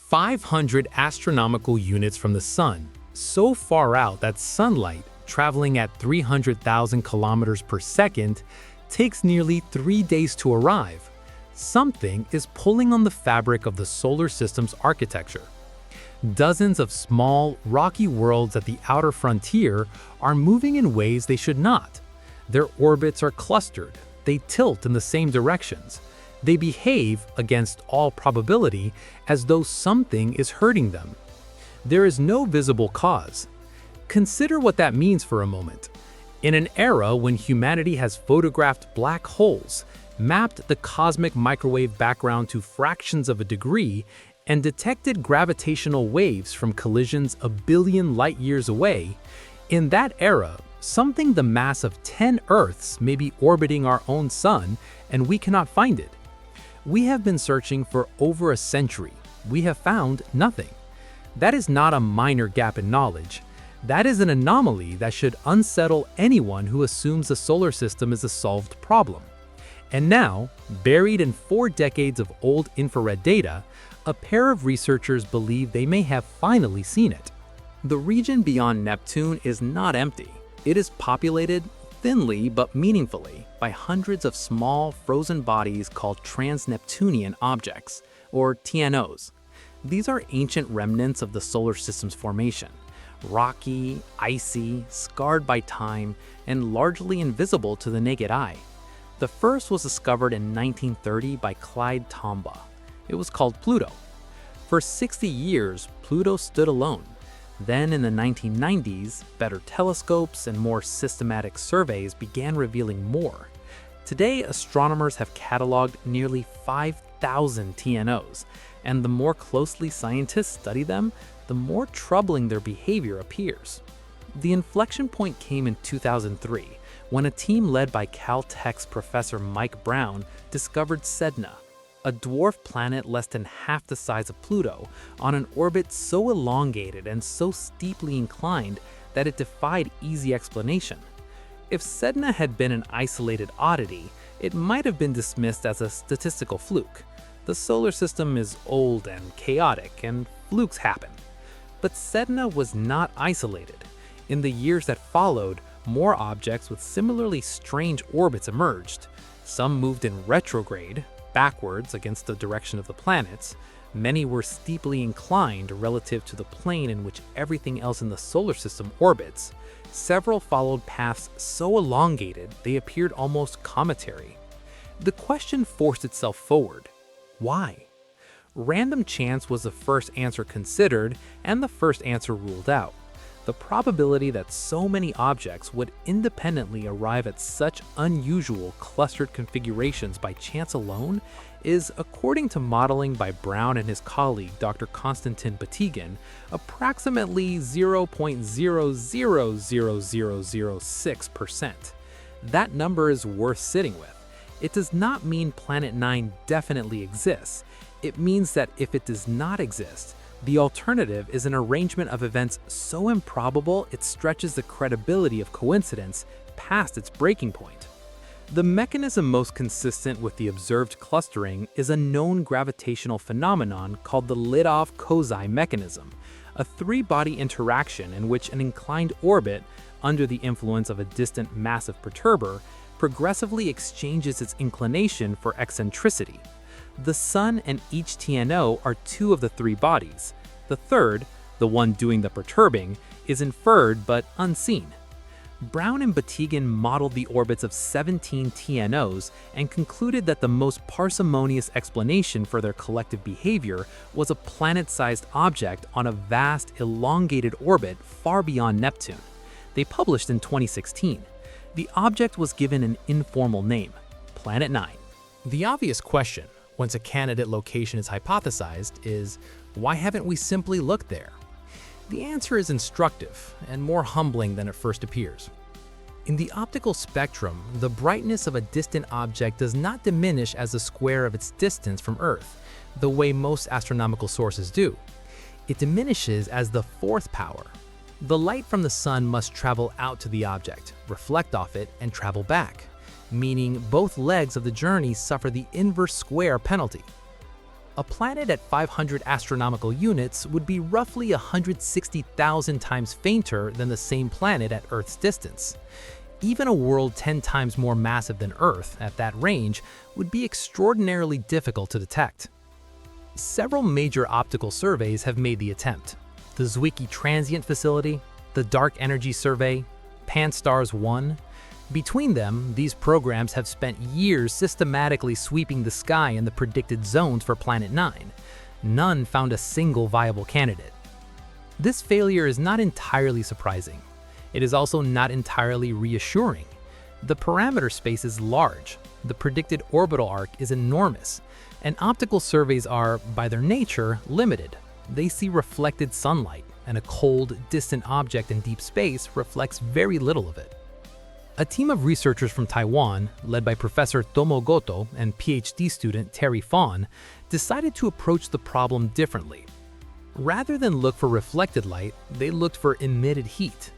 500 astronomical units from the Sun, so far out that sunlight, traveling at 300,000 kilometers per second, takes nearly 3 days to arrive. Something is pulling on the fabric of the solar system's architecture. Dozens of small, rocky worlds at the outer frontier are moving in ways they should not. Their orbits are clustered, they tilt in the same directions. They behave, against all probability, as though something is hurting them. There is no visible cause. Consider what that means for a moment. In an era when humanity has photographed black holes, mapped the cosmic microwave background to fractions of a degree, and detected gravitational waves from collisions a billion light-years away, in that era, something the mass of 10 Earths may be orbiting our own sun, and we cannot find it. We have been searching for over a century. We have found nothing. That is not a minor gap in knowledge. That is an anomaly that should unsettle anyone who assumes the solar system is a solved problem. And now, buried in 4 decades of old infrared data, a pair of researchers believe they may have finally seen it. The region beyond Neptune is not empty. It is populated, thinly but meaningfully, by hundreds of small frozen bodies called trans-Neptunian objects, or TNOs. These are ancient remnants of the solar system's formation, rocky, icy, scarred by time, and largely invisible to the naked eye. The first was discovered in 1930 by Clyde Tombaugh. It was called Pluto. For 60 years, Pluto stood alone. Then in the 1990s, better telescopes and more systematic surveys began revealing more. Today, astronomers have cataloged nearly 5,000 TNOs, and the more closely scientists study them, the more troubling their behavior appears. The inflection point came in 2003, when a team led by Caltech's Professor Mike Brown discovered Sedna, a dwarf planet less than half the size of Pluto, on an orbit so elongated and so steeply inclined that it defied easy explanation. If Sedna had been an isolated oddity, it might have been dismissed as a statistical fluke. The solar system is old and chaotic, and flukes happen. But Sedna was not isolated. In the years that followed, more objects with similarly strange orbits emerged. Some moved in retrograde, backwards against the direction of the planets. Many were steeply inclined relative to the plane in which everything else in the solar system orbits. Several followed paths so elongated they appeared almost cometary. The question forced itself forward. Why? Random chance was the first answer considered and the first answer ruled out. The probability that so many objects would independently arrive at such unusual clustered configurations by chance alone is, according to modeling by Brown and his colleague Dr. Konstantin Batygin, approximately 0.000006%. That number is worth sitting with. It does not mean Planet 9 definitely exists. It means that if it does not exist, the alternative is an arrangement of events so improbable it stretches the credibility of coincidence past its breaking point. The mechanism most consistent with the observed clustering is a known gravitational phenomenon called the Lidov-Kozai mechanism, a 3-body interaction in which an inclined orbit, under the influence of a distant massive perturber, progressively exchanges its inclination for eccentricity. The Sun and each TNO are 2 of the 3 bodies. The third, the one doing the perturbing, is inferred but unseen. Brown and Batygin modeled the orbits of 17 TNOs and concluded that the most parsimonious explanation for their collective behavior was a planet-sized object on a vast, elongated orbit far beyond Neptune. They published in 2016. The object was given an informal name, Planet 9. The obvious question, once a candidate location is hypothesized, is why haven't we simply looked there? The answer is instructive and more humbling than it first appears. In the optical spectrum, the brightness of a distant object does not diminish as the square of its distance from Earth, the way most astronomical sources do. It diminishes as the 4th power. The light from the sun must travel out to the object, reflect off it, and travel back, meaning both legs of the journey suffer the inverse square penalty. a planet at 500 astronomical units would be roughly 160,000 times fainter than the same planet at Earth's distance. Even a world 10 times more massive than Earth at that range would be extraordinarily difficult to detect. Several major optical surveys have made the attempt. The Zwicky Transient Facility, the Dark Energy Survey, Pan-STARRS 1. Between them, these programs have spent years systematically sweeping the sky in the predicted zones for Planet 9. None found a single viable candidate. This failure is not entirely surprising. It is also not entirely reassuring. The parameter space is large, the predicted orbital arc is enormous, and optical surveys are, by their nature, limited. They see reflected sunlight, and a cold, distant object in deep space reflects very little of it. A team of researchers from Taiwan, led by Professor Tomo Goto and PhD student Terry Fawn, decided to approach the problem differently. Rather than look for reflected light, they looked for emitted heat.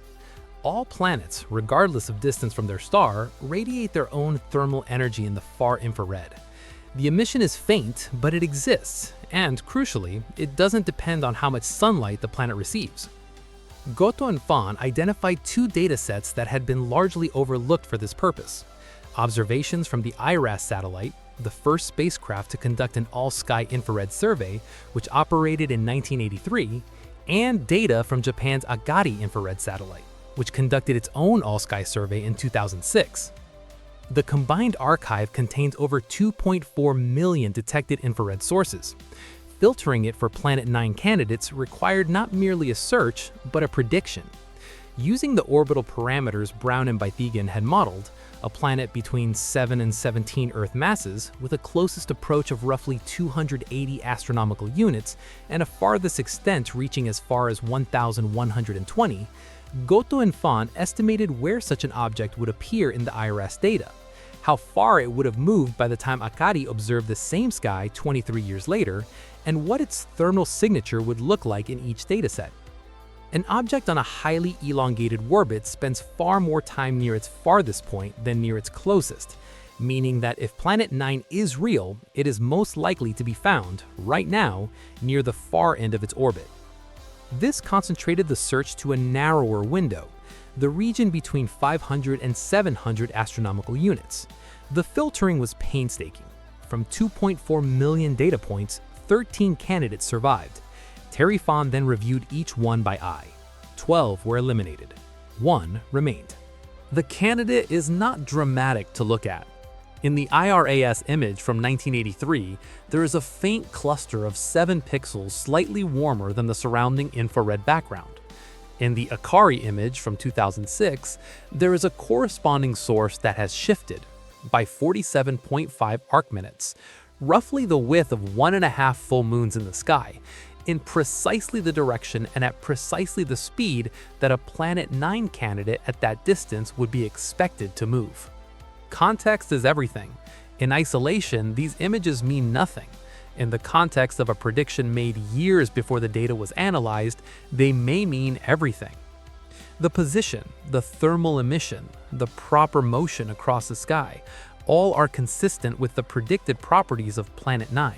All planets, regardless of distance from their star, radiate their own thermal energy in the far infrared. The emission is faint, but it exists, and crucially, it doesn't depend on how much sunlight the planet receives. Goto and Fawn identified two datasets that had been largely overlooked for this purpose: observations from the IRAS satellite, the first spacecraft to conduct an all-sky infrared survey, which operated in 1983, and data from Japan's Agari infrared satellite, which conducted its own all-sky survey in 2006. The combined archive contains over 2.4 million detected infrared sources. Filtering it for Planet 9 candidates required not merely a search, but a prediction. Using the orbital parameters Brown and Bythegan had modeled, a planet between 7 and 17 Earth masses with a closest approach of roughly 280 astronomical units and a farthest extent reaching as far as 1,120, Goto and Fawn estimated where such an object would appear in the IRAS data, how far it would have moved by the time Akari observed the same sky 23 years later, and what its thermal signature would look like in each dataset. An object on a highly elongated orbit spends far more time near its farthest point than near its closest, meaning that if Planet 9 is real, it is most likely to be found, right now, near the far end of its orbit. This concentrated the search to a narrower window, the region between 500 and 700 astronomical units. The filtering was painstaking. From 2.4 million data points, 13 candidates survived. Terry Fawn then reviewed each one by eye. 12 were eliminated. 1 remained. The candidate is not dramatic to look at. In the IRAS image from 1983, there is a faint cluster of 7 pixels slightly warmer than the surrounding infrared background. In the Akari image from 2006, there is a corresponding source that has shifted by 47.5 arc minutes, roughly the width of 1.5 full moons in the sky, in precisely the direction and at precisely the speed that a Planet 9 candidate at that distance would be expected to move. Context is everything. In isolation, these images mean nothing. In the context of a prediction made years before the data was analyzed, they may mean everything. The position, the thermal emission, the proper motion across the sky, all are consistent with the predicted properties of Planet 9.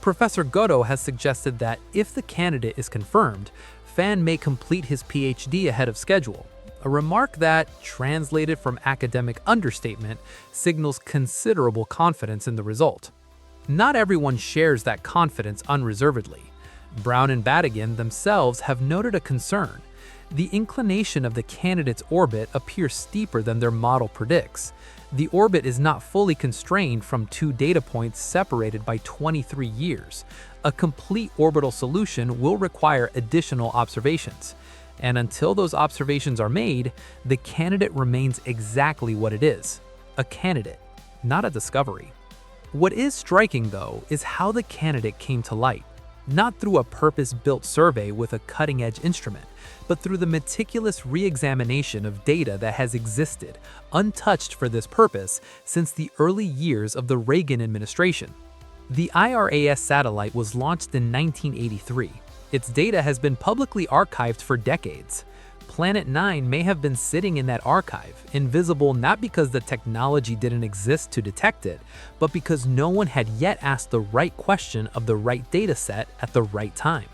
Professor Goto has suggested that if the candidate is confirmed, Fan may complete his PhD ahead of schedule, a remark that, translated from academic understatement, signals considerable confidence in the result. Not everyone shares that confidence unreservedly. Brown and Bythegan themselves have noted a concern. The inclination of the candidate's orbit appears steeper than their model predicts. The orbit is not fully constrained from 2 data points separated by 23 years. A complete orbital solution will require additional observations. And until those observations are made, the candidate remains exactly what it is: a candidate, not a discovery. What is striking, though, is how the candidate came to light, not through a purpose-built survey with a cutting-edge instrument, but through the meticulous re-examination of data that has existed, untouched for this purpose, since the early years of the Reagan administration. The IRAS satellite was launched in 1983. Its data has been publicly archived for decades. Planet 9 may have been sitting in that archive, invisible not because the technology didn't exist to detect it, but because no one had yet asked the right question of the right dataset at the right time.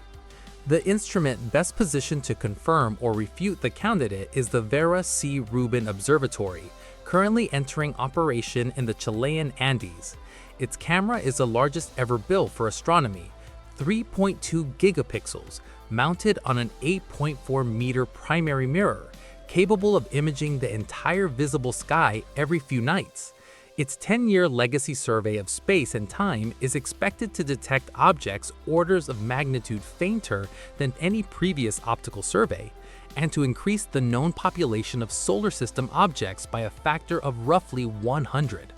The instrument best positioned to confirm or refute the candidate is the Vera C. Rubin Observatory, currently entering operation in the Chilean Andes. Its camera is the largest ever built for astronomy, 3.2 gigapixels, mounted on an 8.4-meter primary mirror, capable of imaging the entire visible sky every few nights. Its 10-year legacy survey of space and time is expected to detect objects orders of magnitude fainter than any previous optical survey, and to increase the known population of solar system objects by a factor of roughly 100.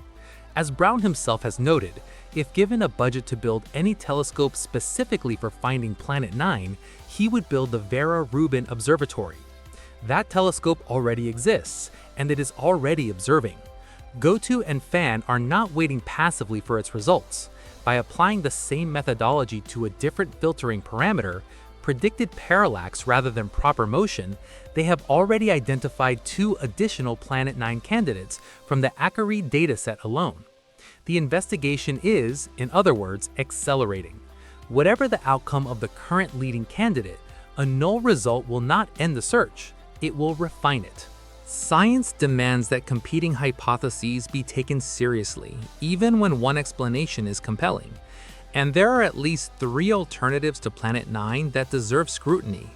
As Brown himself has noted, if given a budget to build any telescope specifically for finding Planet 9, he would build the Vera Rubin Observatory. That telescope already exists, and it is already observing. GoTo and FAN are not waiting passively for its results. By applying the same methodology to a different filtering parameter, predicted parallax rather than proper motion, they have already identified 2 additional Planet 9 candidates from the Accuray dataset alone. The investigation is, in other words, accelerating. Whatever the outcome of the current leading candidate, a null result will not end the search, it will refine it. Science demands that competing hypotheses be taken seriously, even when one explanation is compelling. And there are at least 3 alternatives to Planet 9 that deserve scrutiny.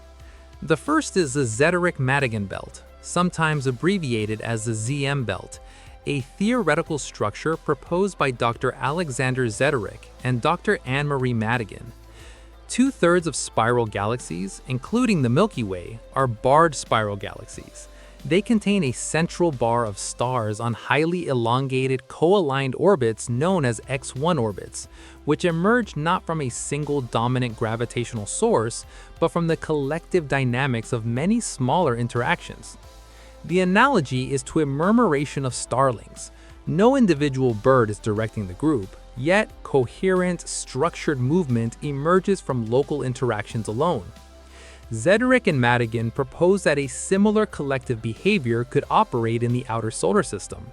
The first is the Zeterik-Madigan belt, sometimes abbreviated as the ZM belt, a theoretical structure proposed by Dr. Alexander Zeterik and Dr. Anne-Marie Madigan. 2/3 of spiral galaxies, including the Milky Way, are barred spiral galaxies. They contain a central bar of stars on highly elongated, co-aligned orbits known as X1 orbits, which emerge not from a single dominant gravitational source, but from the collective dynamics of many smaller interactions. The analogy is to a murmuration of starlings. No individual bird is directing the group, yet coherent, structured movement emerges from local interactions alone. Zeterik and Madigan propose that a similar collective behavior could operate in the outer solar system.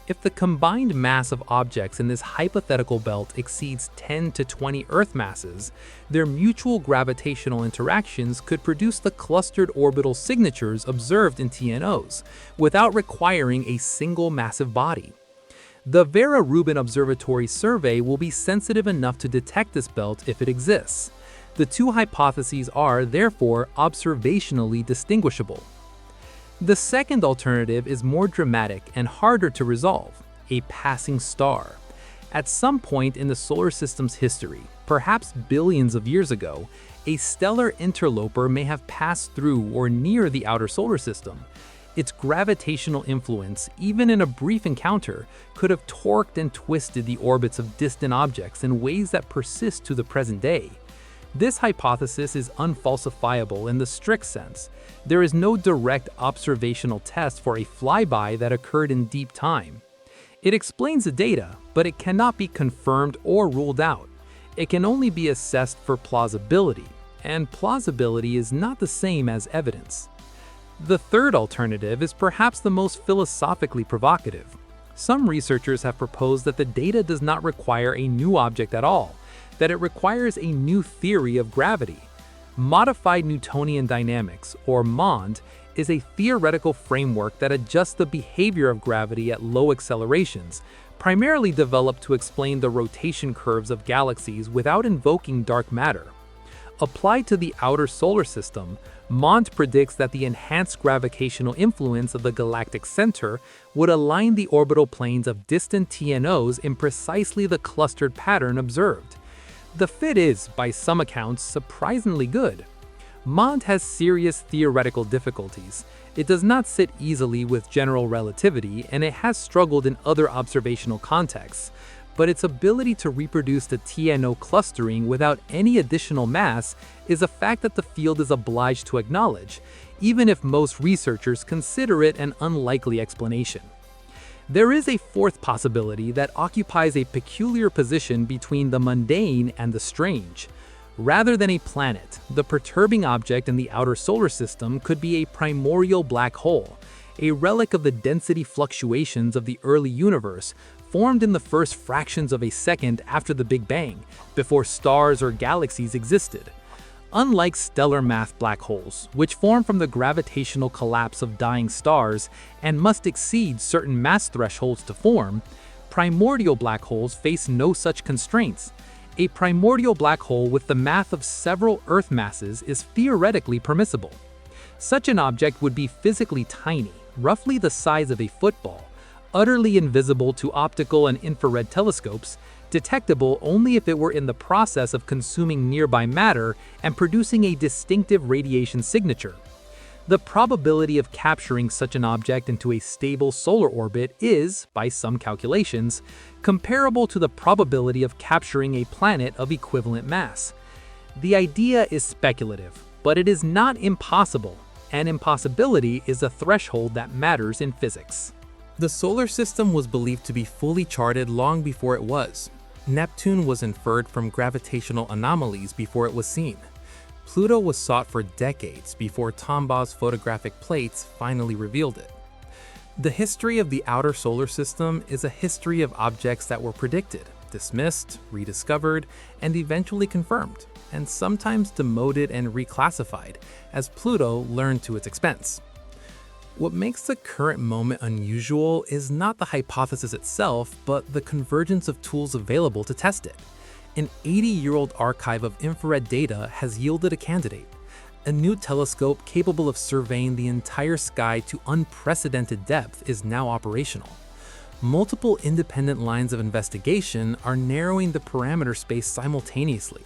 If the combined mass of objects in this hypothetical belt exceeds 10 to 20 Earth masses, their mutual gravitational interactions could produce the clustered orbital signatures observed in TNOs, without requiring a single massive body. The Vera Rubin Observatory survey will be sensitive enough to detect this belt if it exists. The 2 hypotheses are, therefore, observationally distinguishable. The second alternative is more dramatic and harder to resolve: a passing star. At some point in the solar system's history, perhaps billions of years ago, a stellar interloper may have passed through or near the outer solar system. Its gravitational influence, even in a brief encounter, could have torqued and twisted the orbits of distant objects in ways that persist to the present day. This hypothesis is unfalsifiable in the strict sense. There is no direct observational test for a flyby that occurred in deep time. It explains the data, but it cannot be confirmed or ruled out. It can only be assessed for plausibility, and plausibility is not the same as evidence. The third alternative is perhaps the most philosophically provocative. Some researchers have proposed that the data does not require a new object at all, that it requires a new theory of gravity. Modified Newtonian dynamics, or MOND, is a theoretical framework that adjusts the behavior of gravity at low accelerations, primarily developed to explain the rotation curves of galaxies without invoking dark matter. Applied to the outer solar system, MOND predicts that the enhanced gravitational influence of the galactic center would align the orbital planes of distant TNOs in precisely the clustered pattern observed. The fit is, by some accounts, surprisingly good. MOND has serious theoretical difficulties. It does not sit easily with general relativity, and it has struggled in other observational contexts. But its ability to reproduce the TNO clustering without any additional mass is a fact that the field is obliged to acknowledge, even if most researchers consider it an unlikely explanation. There is a fourth possibility that occupies a peculiar position between the mundane and the strange. Rather than a planet, the perturbing object in the outer solar system could be a primordial black hole, a relic of the density fluctuations of the early universe, formed in the first fractions of a second after the Big Bang, before stars or galaxies existed. Unlike stellar mass black holes, which form from the gravitational collapse of dying stars and must exceed certain mass thresholds to form, primordial black holes face no such constraints. A primordial black hole with the mass of several Earth masses is theoretically permissible. Such an object would be physically tiny, roughly the size of a football, utterly invisible to optical and infrared telescopes, detectable only if it were in the process of consuming nearby matter and producing a distinctive radiation signature. The probability of capturing such an object into a stable solar orbit is, by some calculations, comparable to the probability of capturing a planet of equivalent mass. The idea is speculative, but it is not impossible, and impossibility is a threshold that matters in physics. The solar system was believed to be fully charted long before it was. Neptune was inferred from gravitational anomalies before it was seen. Pluto was sought for decades before Tombaugh's photographic plates finally revealed it. The history of the outer solar system is a history of objects that were predicted, dismissed, rediscovered, and eventually confirmed, and sometimes demoted and reclassified, as Pluto learned to its expense. What makes the current moment unusual is not the hypothesis itself, but the convergence of tools available to test it. An 80-year-old archive of infrared data has yielded a candidate. A new telescope capable of surveying the entire sky to unprecedented depth is now operational. Multiple independent lines of investigation are narrowing the parameter space simultaneously.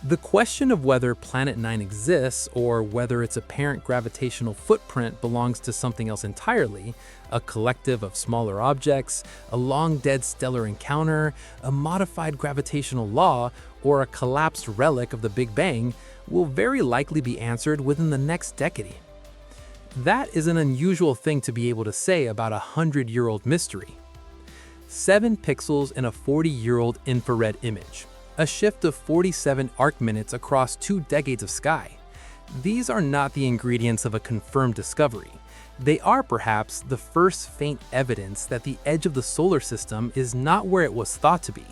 The question of whether Planet 9 exists or whether its apparent gravitational footprint belongs to something else entirely, a collective of smaller objects, a long-dead stellar encounter, a modified gravitational law, or a collapsed relic of the Big Bang, will very likely be answered within the next decade. That is an unusual thing to be able to say about a 100-year-old mystery. 7 pixels in a 40-year-old infrared image. A shift of 47 arc minutes across 2 decades of sky. These are not the ingredients of a confirmed discovery. They are perhaps the first faint evidence that the edge of the solar system is not where it was thought to be,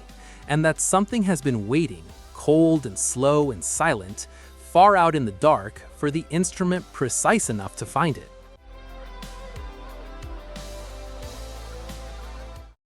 and that something has been waiting, cold and slow and silent, far out in the dark, for the instrument precise enough to find it.